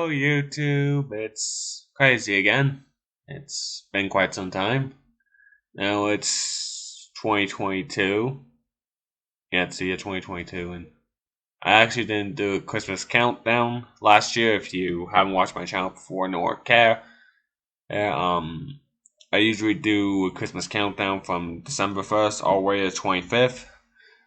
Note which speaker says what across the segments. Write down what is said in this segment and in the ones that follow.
Speaker 1: Hello, YouTube. It's crazy again. It's been quite some time. Now it's 2022. Yeah, it's the year 2022, and I actually didn't do a Christmas countdown last year. If you haven't watched my channel before nor care, yeah, I usually do a Christmas countdown from December 1st all the way to 25th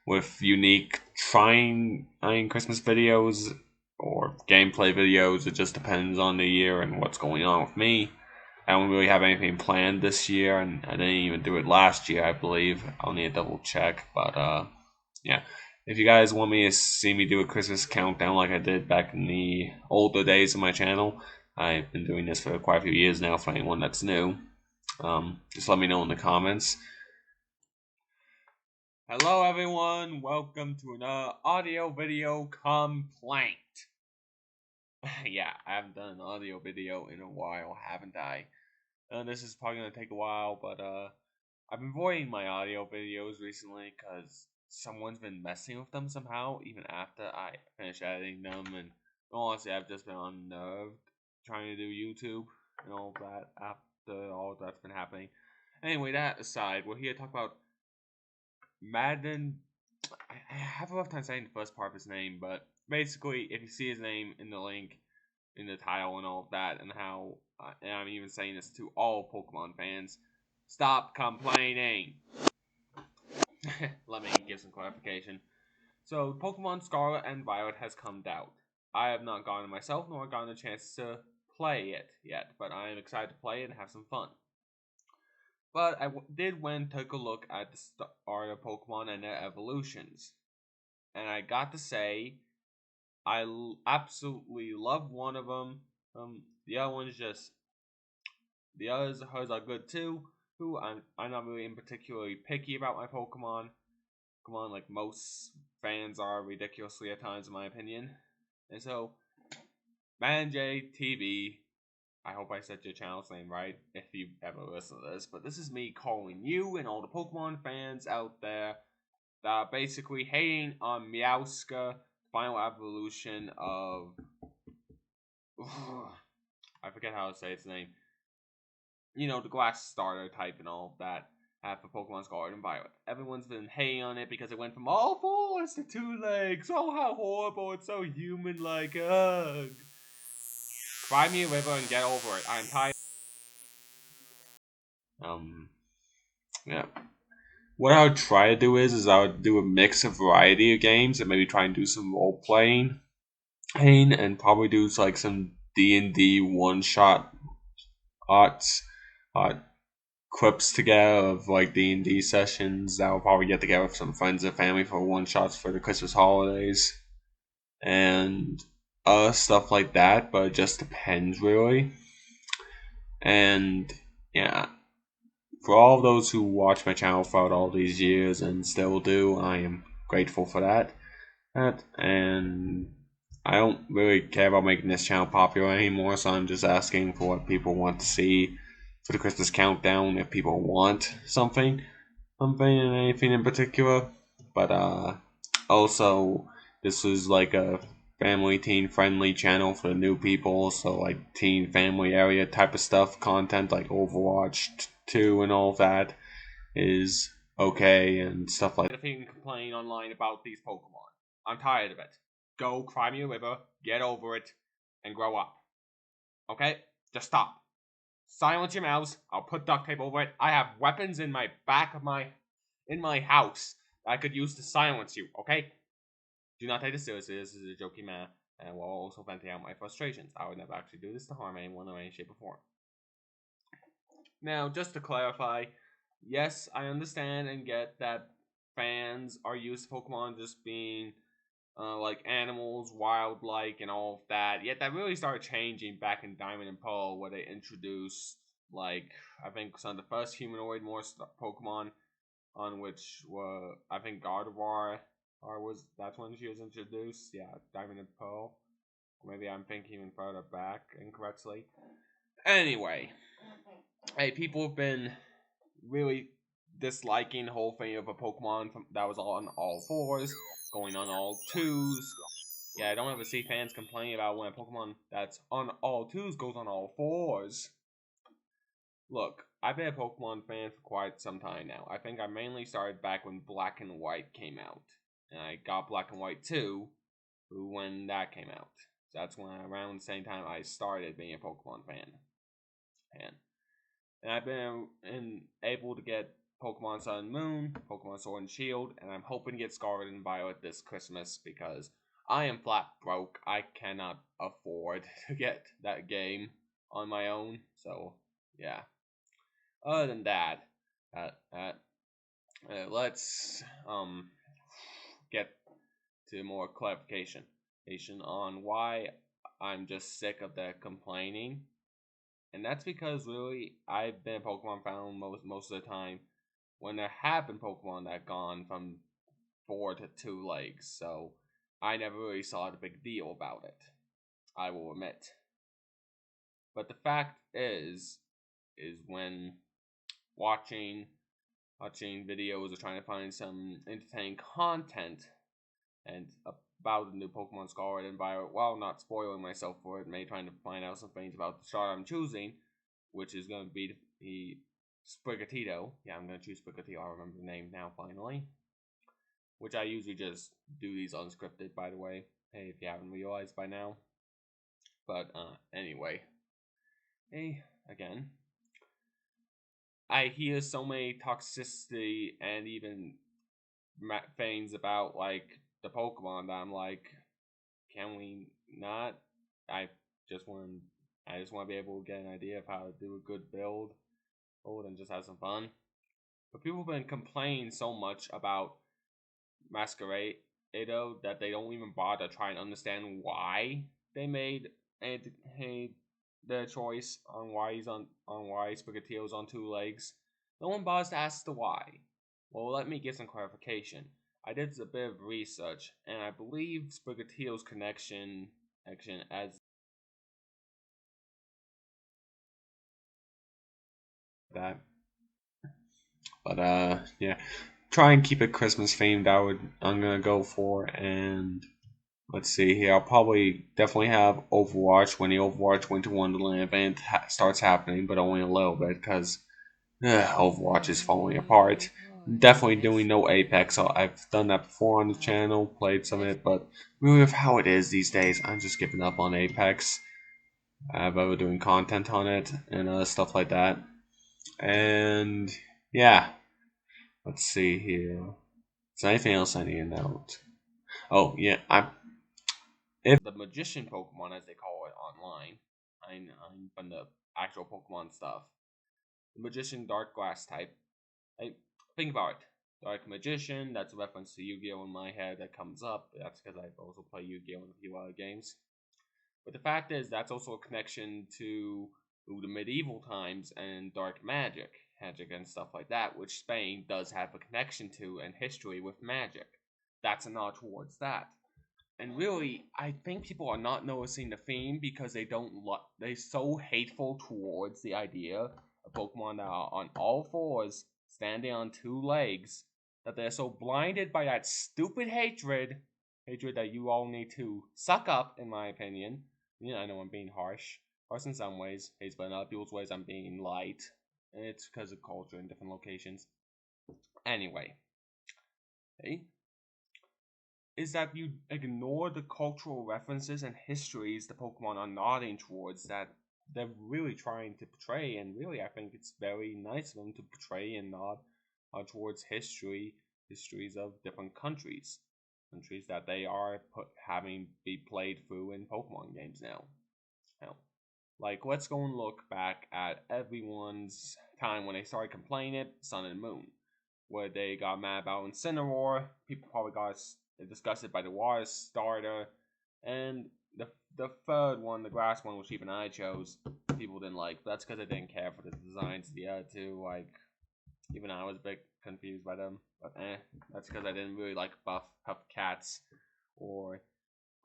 Speaker 1: with unique trying Christmas videos or gameplay videos. It just depends on the year and what's going on with me. I don't really have anything planned this year, and I didn't even do it last year, I believe. I'll need to double check, but yeah. If you guys want me to see me do a Christmas countdown like I did back in the older days of my channel, I've been doing this for quite a few years now for anyone that's new. Just let me know in the comments. Hello everyone, welcome to another audio video complaint. Yeah, I haven't done an audio video in a while, haven't I? This is probably going to take a while, but I've been avoiding my audio videos recently because someone's been messing with them somehow, even after I finish editing them, and honestly, I've just been unnerved trying to do YouTube and all that after all that's been happening. Anyway, that aside, we're here to talk about Madden. I have a rough time saying the first part of his name, but basically, if you see his name in the link, in the title, and all of that, and how, and I'm even saying this to all Pokemon fans, stop complaining. Let me give some clarification. So, Pokemon Scarlet and Violet has come out. I have not gotten it myself, nor gotten a chance to play it yet, but I am excited to play it and have some fun. But I did went and took a look at the start of Pokemon and their evolutions. And I got to say, I absolutely love one of them. The other one's just, the others are good too. I'm not really in particularly picky about my Pokemon. Pokemon, like most fans are ridiculously at times, in my opinion. And so, Manjay TV, I hope I said your channel's name right if you ever listen to this, but this is me calling you and all the Pokemon fans out there that are basically hating on Meowska, final evolution of I forget how to say its name. You know, the glass starter type and all of that for Pokemon Scarlet and Violet. Everyone's been hating on it because it went from all fours to 2 legs. Oh, how horrible. It's so human-like. Ugh. Cry me a river and get over it. I'm tired. Yeah. What I would try to do is I would do a mix of variety of games and maybe try and do some role playing, and probably do like some D&D one shot arts, clips together of like D&D sessions that I'll probably get together with some friends and family for one shots for the Christmas holidays and other stuff like that. But it just depends really. And yeah. For all of those who watch my channel throughout all these years and still do, I am grateful for that. And I don't really care about making this channel popular anymore, so I'm just asking for what people want to see for the Christmas countdown. If people want something and anything in particular. But also, this is like a family teen friendly channel for the new people, so like teen family area type of stuff, content like Overwatch 2 and all that is okay and stuff like that. If you can complain online about these Pokemon, I'm tired of it. Go cry me a river, get over it, and grow up. Okay? Just stop. Silence your mouths. I'll put duct tape over it. I have weapons in my back of my house that I could use to silence you, okay? Do not take this seriously. This is a joking manner, and while also venting out my frustrations. I would never actually do this to harm anyone in any shape or form. Now, just to clarify, yes, I understand and get that fans are used to Pokemon just being like animals, wild-like, and all of that. Yet that really started changing back in Diamond and Pearl, where they introduced, like, I think some of the first humanoid Pokemon, on which were, I think, Gardevoir, that's when she was introduced. Yeah, Diamond and Pearl. Or maybe I'm thinking even further back incorrectly. Anyway, hey, people have been really disliking the whole thing of a Pokemon that was on all fours, going on all twos, Yeah, I don't ever see fans complaining about when a Pokemon that's on all twos goes on all fours. Look, I've been a Pokemon fan for quite some time now. I think I mainly started back when Black and White came out. And I got Black and White 2 when that came out. So that's when around the same time I started being a Pokemon fan. And I've been able to get Pokemon Sun and Moon, Pokemon Sword and Shield, and I'm hoping to get Scarlet and Violet this Christmas because I am flat broke. I cannot afford to get that game on my own. So, yeah. Other than that, let's get to more clarification on why I'm just sick of the complaining. And that's because really I've been a Pokemon fan most of the time when there have been Pokemon that gone from 4 to 2 legs, so I never really saw the big deal about it, I will admit. But the fact is when watching videos or trying to find some entertaining content and about the new Pokemon Scarlet and Violet, while not spoiling myself for it, maybe trying to find out some things about the start I'm choosing, which is going to be the Sprigatito. Yeah, I'm going to choose Sprigatito. I remember the name now, finally. Which I usually just do these unscripted, by the way. Hey, if you haven't realized by now. But, anyway. Hey, again. I hear so many toxicity and even things about, like, the Pokemon that I'm like, can we not? I just want to be able to get an idea of how to do a good build and just have some fun. But people have been complaining so much about Masquerade that they don't even bother to try and understand why they made their choice on why Sprigatito's on 2 legs. No one bothers to ask the why. Well, let me get some clarification. I did a bit of research, and I believe Sprigatito's connection as that. But yeah, try and keep it Christmas themed. I'm gonna go for, and let's see here. I'll probably definitely have Overwatch when the Overwatch Winter Wonderland event starts happening, but only a little bit because Overwatch is falling apart. Definitely doing no Apex. I've done that before on the channel, played some of it, but really with how it is these days, I'm just giving up on Apex. I've ever doing content on it and stuff like that. And yeah, let's see here. Is there anything else I need to note? Oh yeah, if the magician Pokemon, as they call it online, I'm from the actual Pokemon stuff. The magician Dark Glass type. Think about it. Dark Magician, that's a reference to Yu-Gi-Oh! In my head that comes up. That's because I also play Yu-Gi-Oh! In a few other games. But the fact is, that's also a connection to the medieval times and dark magic and stuff like that, which Spain does have a connection to and history with magic. That's a nod towards that. And really, I think people are not noticing the theme because they're so hateful towards the idea of Pokemon that are on all fours, standing on 2 legs, that they're so blinded by that stupid hatred that you all need to suck up, in my opinion. Yeah, I know I'm being harsh in some ways, but in other people's ways I'm being light, and it's because of culture in different locations. Anyway, hey, is that you ignore the cultural references and histories the Pokemon are nodding towards that they're really trying to portray, and really I think it's very nice of them to portray and nod towards histories of different countries that they are having be played through in Pokemon games now. Like, let's go and look back at everyone's time when they started complaining Sun and Moon, where they got mad about Incineroar. People probably got disgusted by the water starter, and the third one, the grass one, which even I chose, people didn't like. But that's because I didn't care for the designs of the other two. Like, even I was a bit confused by them. But that's because I didn't really like buff cats or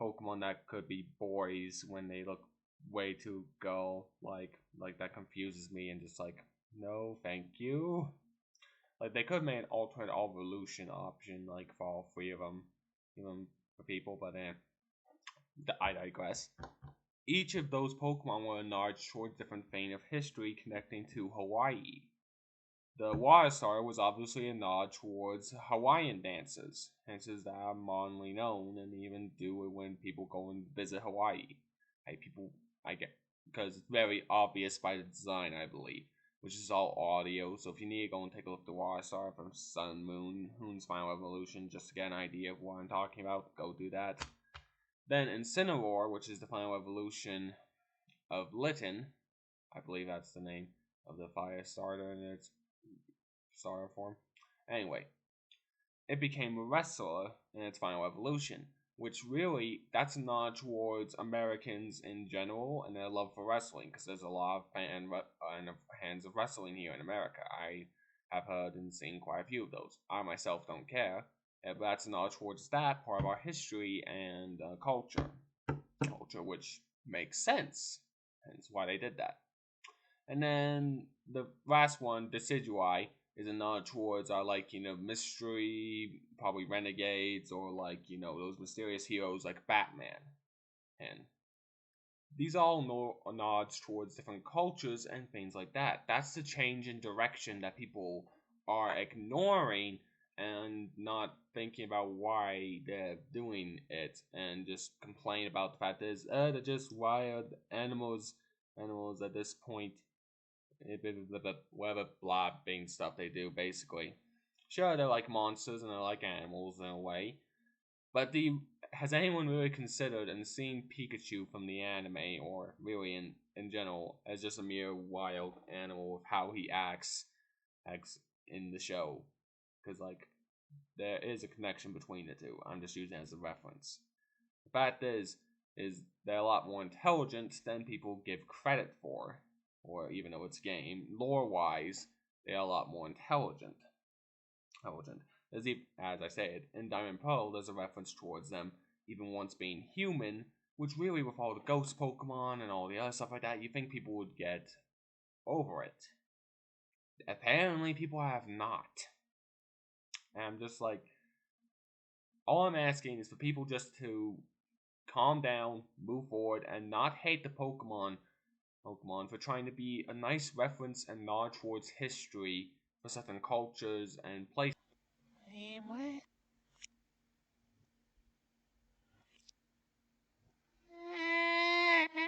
Speaker 1: Pokemon that could be boys when they look way too girl. Like that confuses me and just like, no, thank you. Like, they could have made an alternate evolution option, like, for all 3 of them, even for people, but I digress. Each of those Pokemon were a nod towards different vein of history connecting to Hawaii. The Water Star was obviously a nod towards Hawaiian dances, dances that are modernly known and even do it when people go and visit Hawaii. People, I get, because it's very obvious by the design, I believe, which is all audio. So if you need to go and take a look at the Water Star from Sun, Moon's Final Evolution, just to get an idea of what I'm talking about, go do that. Then Incineroar, which is the final evolution of Litten, I believe that's the name of the fire starter in its starter form. Anyway, it became a wrestler in its final evolution, which really, that's a nod towards Americans in general and their love for wrestling, because there's a lot of fans of wrestling here in America. I have heard and seen quite a few of those. I myself don't care, but that's a nod towards that part of our history and culture, which makes sense. Hence why they did that. And then the last one, Decidui, is a nod towards our mystery, probably renegades, or those mysterious heroes like Batman. And these all nods towards different cultures and things like that. That's the change in direction that people are ignoring and not thinking about why they're doing it, and just complain about the fact that they're just wild animals at this point. Whatever blabbing stuff they do, basically. Sure, they're like monsters and they're like animals in a way, but has anyone really considered and seen Pikachu from the anime, or really in general, as just a mere wild animal with how he acts in the show? Because there is a connection between the two. I'm just using it as a reference. The fact is they're a lot more intelligent than people give credit for, or even though it's game lore wise, they are a lot more intelligent. As I said, in Diamond Pearl, there's a reference towards them even once being human, which really, with all the ghost Pokemon and all the other stuff like that, you think people would get over it. Apparently, people have not. And I'm just like, all I'm asking is for people just to calm down, move forward, and not hate the Pokemon for trying to be a nice reference and nod towards history for certain cultures and places.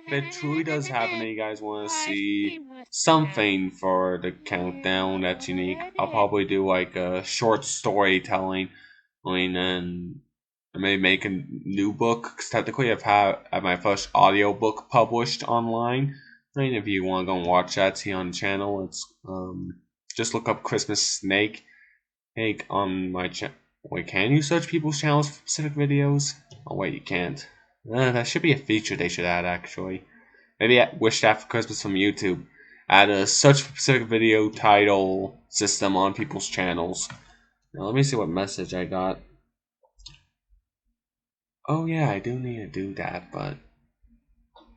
Speaker 1: If it truly does happen and you guys want to see something for the countdown that's unique, I'll probably do like a short storytelling. And maybe make a new book. Because technically, I've had my first audiobook published online. If you want to go and watch that, see on the channel, it's just look up Christmas Snake on my channel. Wait, can you search people's channels for specific videos? Oh wait, you can't. That should be a feature they should add, actually. Maybe Wish That for Christmas from YouTube. Add a search for specific video title system on people's channels. Now let me see what message I got. Oh yeah, I do need to do that, but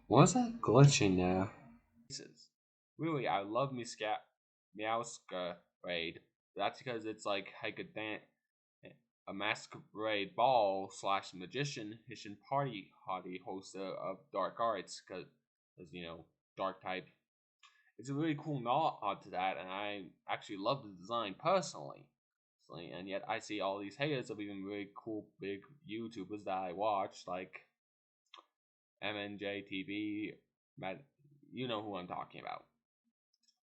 Speaker 1: what's that glitching there? Really, I love Meowscarade. That's because it's like a masquerade ball slash magician Hessian party hottie hoster of dark arts, because dark type. It's a really cool nod to that, and I actually love the design personally. And yet I see all these haters of even really cool big YouTubers that I watch, like MNJTV, but you know who I'm talking about.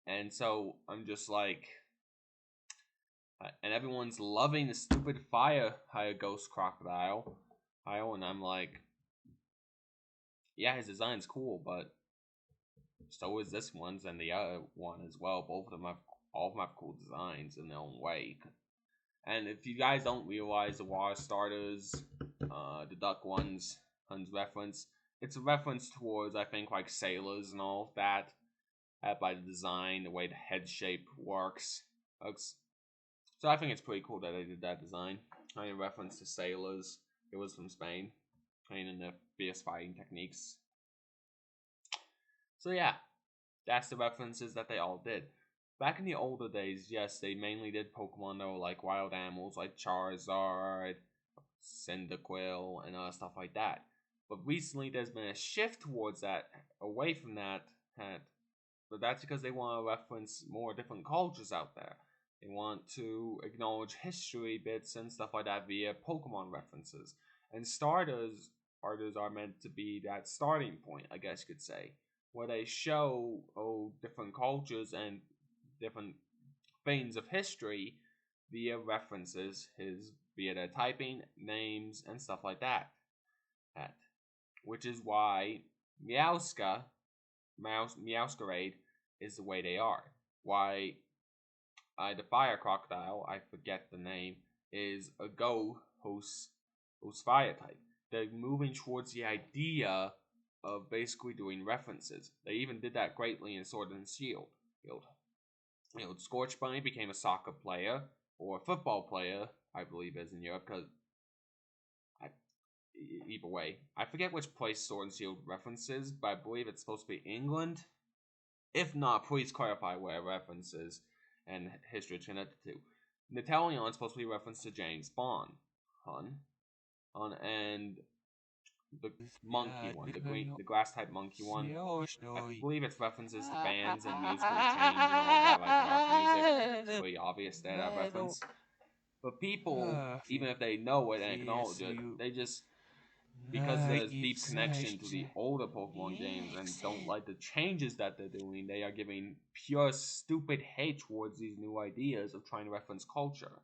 Speaker 1: And so I'm just like, and everyone's loving the stupid fire ghost crocodile, and I'm like, yeah, his design's cool, but so is this one's and the other one as well. All of them have cool designs in their own way. And if you guys don't realize the water starters, the duck ones, Hun's reference, it's a reference towards, I think, like sailors and all of that. By the design, the way the head shape works. So I think it's pretty cool that they did that design. In reference to sailors, it was from Spain, in their fierce fighting techniques. So yeah, that's the references that they all did. Back in the older days, yes, they mainly did Pokemon that were like wild animals, like Charizard, Cyndaquil, and stuff like that. But recently, there's been a shift towards that, away from that. But that's because they want to reference more different cultures out there. They want to acknowledge history bits and stuff like that via Pokemon references. And starters are meant to be that starting point, I guess you could say, where they show different cultures and different things of history via references, via their typing, names, and stuff like that. Which is why Meowscarade is the way they are. Why the fire crocodile, I forget the name, is a go who's fire type. They're moving towards the idea of basically doing references. They even did that greatly in Sword and Shield. Scorch Bunny became a soccer player or a football player, I believe, is in Europe. Because either way, I forget which place Sword and Shield references, but I believe it's supposed to be England. If not, please clarify where references and history are connected to. Napoleon is supposed to be referenced to James Bond, and the monkey one, the grass type monkey one. I believe it's references to bands and musical change and all that, like rock music. It's pretty obvious that reference. But people, even if they know it and acknowledge it, they just, because there's deep connection to the older Pokemon games and don't like the changes that they're doing, they are giving pure stupid hate towards these new ideas of trying to reference culture.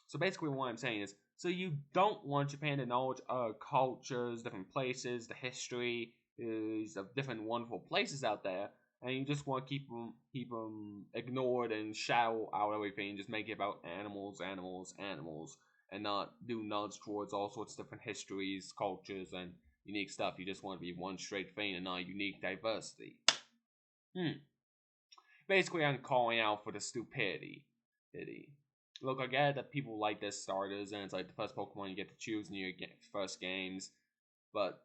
Speaker 1: So basically what I'm saying is, so you don't want Japan to acknowledge cultures, different places, the history of different wonderful places out there, and you just want to keep them ignored and shout out everything, and just make it about animals, and not do nods towards all sorts of different histories, cultures, and unique stuff. You just want to be one straight thing and not unique diversity. Basically, I'm calling out for the stupidity. Look, I get that people like this starters, and it's like the first Pokemon you get to choose in your first games, but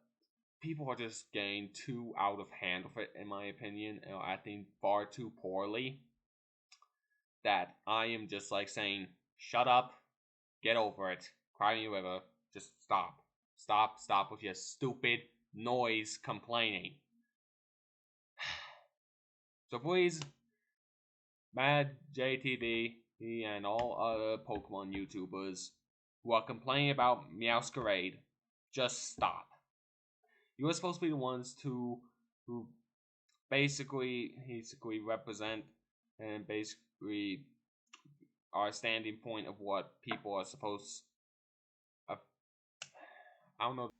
Speaker 1: people are just getting too out of hand with it, in my opinion, and acting far too poorly, that I am just like saying, shut up, get over it, cry me a river, just stop with your stupid noise complaining. So please, Mad JTD and all other Pokemon YouTubers who are complaining about Meowscarade, just stop. You are supposed to be the ones who basically represent and basically are a standing point of what people are supposed. I don't know.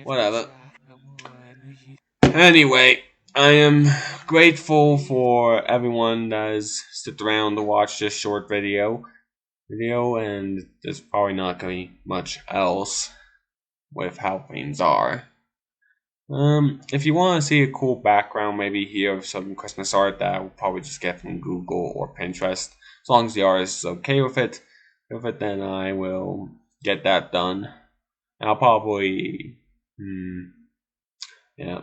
Speaker 1: Whatever. Anyway, I am grateful for everyone that has stuck around to watch this short video, and there's probably not going to be much else with how things are. If you want to see a cool background, maybe here of some Christmas art that I'll probably just get from Google or Pinterest, as long as the artist is okay with it, then I will get that done. And I'll probably, yeah.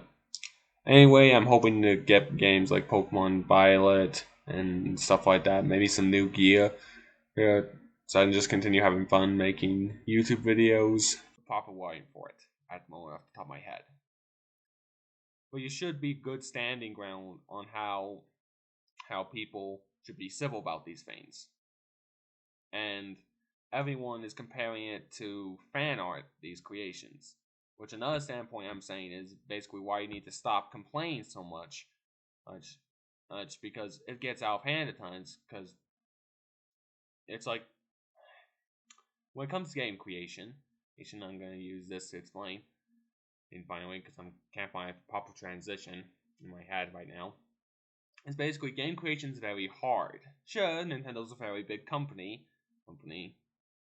Speaker 1: Anyway, I'm hoping to get games like Pokemon Violet and stuff like that. Maybe some new gear. So I can just continue having fun making YouTube videos. Proper wording for it at the moment off the top of my head. But you should be good standing ground on how people should be civil about these things. And everyone is comparing it to fan art, these creations. Which another standpoint I'm saying is basically why you need to stop complaining so much. Just because it gets out of hand at times. Because it's like, when it comes to game creation, I'm going to use this to explain. And finally, because I can't find a proper transition in my head right now. It's basically game creation is very hard. Sure, Nintendo's a very big company,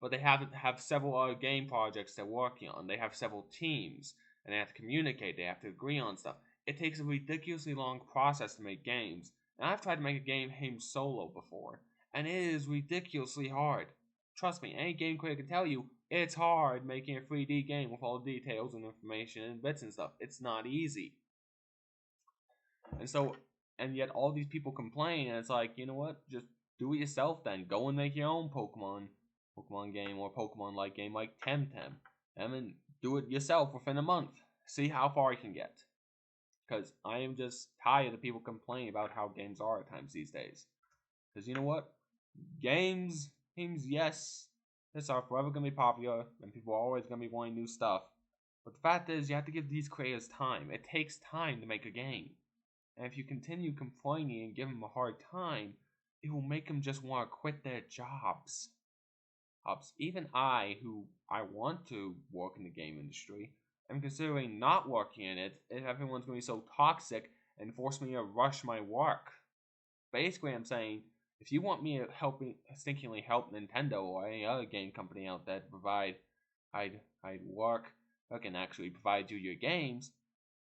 Speaker 1: but they have several other game projects they're working on. They have several teams, and they have to communicate. They have to agree on stuff. It takes a ridiculously long process to make games, and I've tried to make a game solo before, and it is ridiculously hard. Trust me, any game creator can tell you it's hard making a 3D game with all the details and information and bits and stuff. It's not easy. And so and yet all these people complain, and it's like, you know what? Just do it yourself then. Go and make your own Pokemon game or Pokemon like game like Temtem. I mean, do it yourself within a month. See how far you can get. Because I am just tired of people complaining about how games are at times these days. Because you know what? Games, yes, this are forever going to be popular, and people are always going to be wanting new stuff. But the fact is, you have to give these creators time. It takes time to make a game. And if you continue complaining and give them a hard time, it will make them just want to quit their jobs. Even who I want to work in the game industry, am considering not working in it if everyone's going to be so toxic and force me to rush my work. Basically, I'm saying, if you want me to stinkingly help Nintendo or any other game company out there to provide I'd work that can actually provide you your games,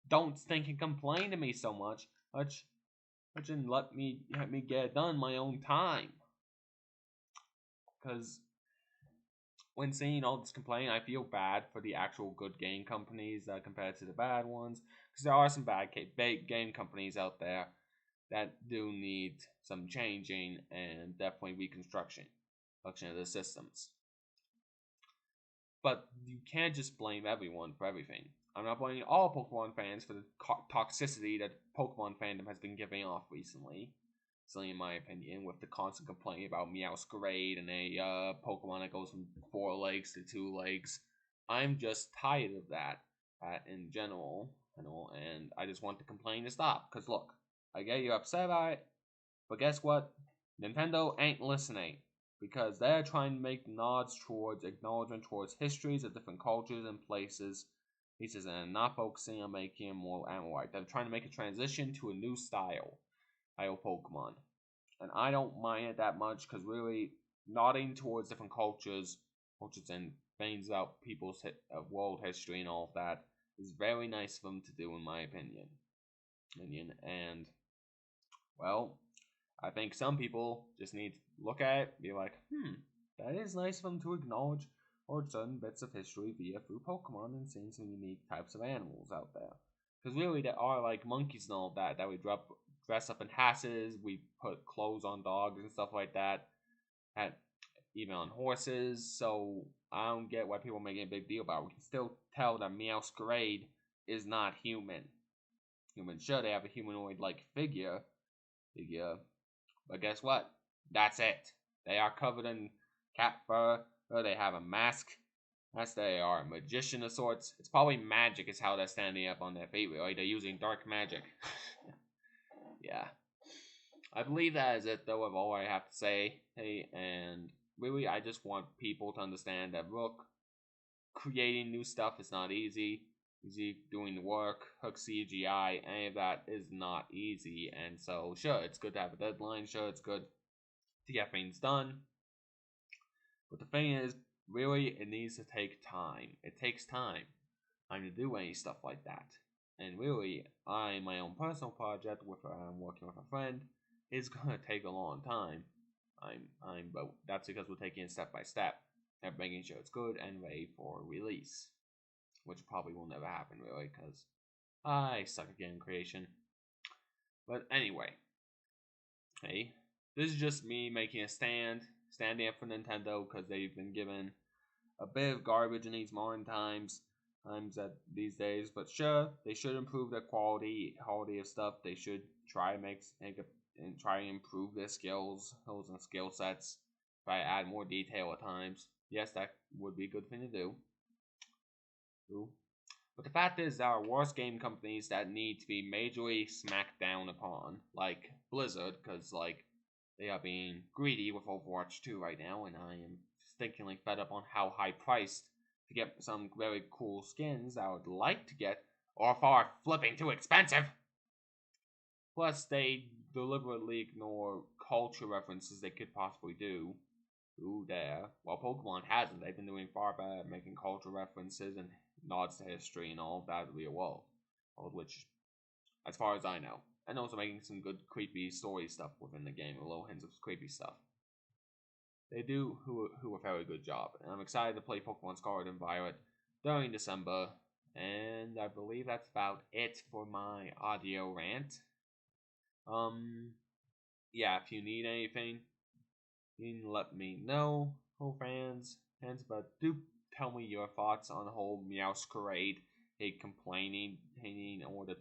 Speaker 1: don't stink and complain to me so much. And let me get it done my own time. Because when seeing all this complaining, I feel bad for the actual good game companies compared to the bad ones. Because there are some bad game companies out there that do need some changing and definitely reconstruction of the systems. But you can't just blame everyone for everything. I'm not blaming all Pokemon fans for the toxicity that Pokemon fandom has been giving off recently. In my opinion, with the constant complaining about Meowscarade and a Pokemon that goes from 4 legs to 2 legs. I'm just tired of that in general, and I just want the complaining to stop. Because look, I get you upset about it, but guess what? Nintendo ain't listening. Because they're trying to make nods towards acknowledgement towards histories of different cultures and places, and not focusing on making it more animal-like. They're trying to make a transition to a new style Pokemon. And I don't mind it that much, because really nodding towards different cultures and things about people's world history and all of that is very nice of them to do, in my opinion. And, well, I think some people just need to look at it, be like, that is nice of them to acknowledge or certain bits of history through Pokemon and seeing some unique types of animals out there. Because really, there are like monkeys and all that we dress up in houses, we put clothes on dogs and stuff like that, and even on horses. So I don't get why people are making a big deal about it. We can still tell that Meowscarade is not human. Sure, they have a humanoid-like figure, but guess what? That's it. They are covered in cat fur, or they have a mask. They are a magician of sorts. It's probably magic is how they're standing up on their feet, right? They're using dark magic. Yeah. I believe that is it, though, of all I have to say. And really, I just want people to understand that, look, creating new stuff is not easy. Doing the work, hook CGI, any of that is not easy. And so, sure, it's good to have a deadline. Sure, it's good to get things done. But the thing is, really, it needs to take time. It takes time to do any stuff like that. And really, my own personal project with I'm working with a friend is gonna take a long time. But that's because we're taking it step by step and making sure it's good and ready for release, which probably will never happen really, because I suck at game creation. But anyway, this is just me making a standing up for Nintendo, because they've been given a bit of garbage in these modern times these days. But sure, they should improve their quality of stuff. They should try and try and improve their skills and skill sets. Try to add more detail at times. Yes, that would be a good thing to do. But the fact is, there are worse game companies that need to be majorly smacked down upon, like Blizzard, because they are being greedy with Overwatch 2 right now, and I am stinkingly fed up on how high priced to get some very cool skins I would like to get, or far flipping too expensive. Plus, they deliberately ignore culture references they could possibly do there. While Pokemon hasn't, they've been doing far better at making culture references and nods to history and all of that of the real world. Which, as far as I know. And also making some good creepy story stuff within the game, with little hints of creepy stuff. They do a very good job, and I'm excited to play Pokemon Scarlet and Violet during December, and I believe that's about it for my audio rant. Um, yeah, if you need anything, you can let me know, whole fans, but do tell me your thoughts on the whole Meowscarade, hate complaining, hating, or the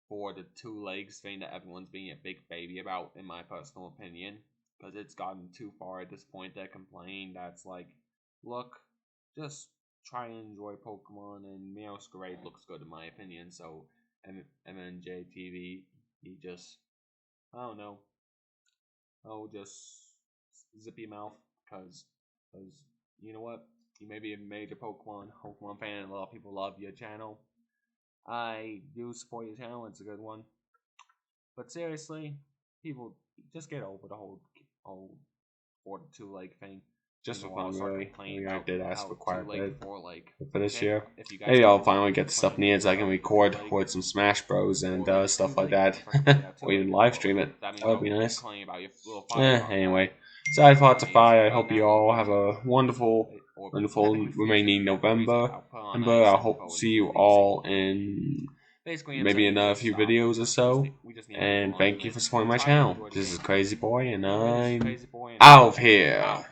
Speaker 1: for the two legs thing that everyone's being a big baby about, in my personal opinion, because it's gotten too far at this point to complain. That's like, look, just try and enjoy Pokemon, and Meowscarade looks good in my opinion. So, MNJ TV, he just, I don't know, just zip your mouth, because you know what, you may be a major Pokemon fan, and a lot of people love your channel. I do support your channel; it's a good one. But seriously, people just get over the whole 42 leg thing. Just for fun, really. I mean, I did ask for quite a bit for this year. Maybe I'll finally get the stuff needed so I can record with some Smash Bros and stuff like that, or even live stream it. That would be nice. Anyway, side thoughts aside, I hope you all have a wonderful remaining November. Remember, I hope to see you all in maybe in a few videos or so. And thank you for supporting my channel. This is Crazy Boy, and I'm out of here.